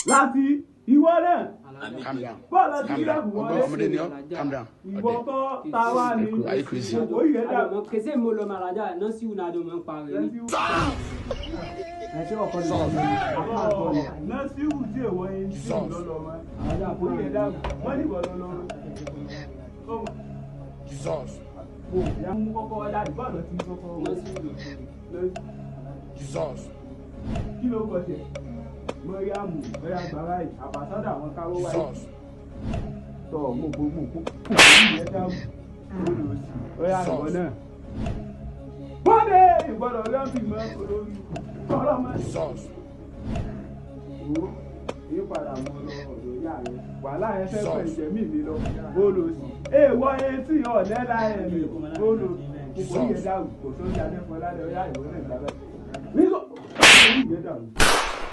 Lati, ìwọ náà. Calm down. Bọ́ọ̀lù ti rẹ̀ wọlé. Calm down. Ìwọ kọ́ táwa ni. Are you crazy? Kese mo lo maraja no si una do mo pa re ni. Ẹ ṣe ọkọ ni. Na si u ti ewo yin ti lo lo mo. Aja ko ye da. Mo ni bo lo lo. Jesus. Bo ya mu kọ́kọ́ da bọ́ọ̀lù ti kọ́kọ́. No si do. Jesus. Kí ló kọ tiẹ̀? Mọ́ríàmù bóyá gbàrà yìí àbàsádà àwọn káwó wáyé. Tọ́ mo gbogbo kú ìyẹn dáhùn olùsí bóyá ìwọ náà. Bọ́dé ìgbọ́dọ̀ lọ́bì mọ́ olórí kọ́lọ́mọ́. Wo ìyípadà mọ́ lọ ọ̀dọ̀ ìyá rẹ̀ wàhálà ẹ fẹ́ pẹ̀ ìjẹ̀mí mi lọ olùsí. Èèwọ̀ etí ọ̀lẹ́lá ẹ̀ mi olùsí kò yẹ dáhùn kò sóńjà dẹ́fọ́ lálẹ́ ọ̀yá ìwọ náà gbàgbẹ́. Nígbà tó yẹ dáhùn.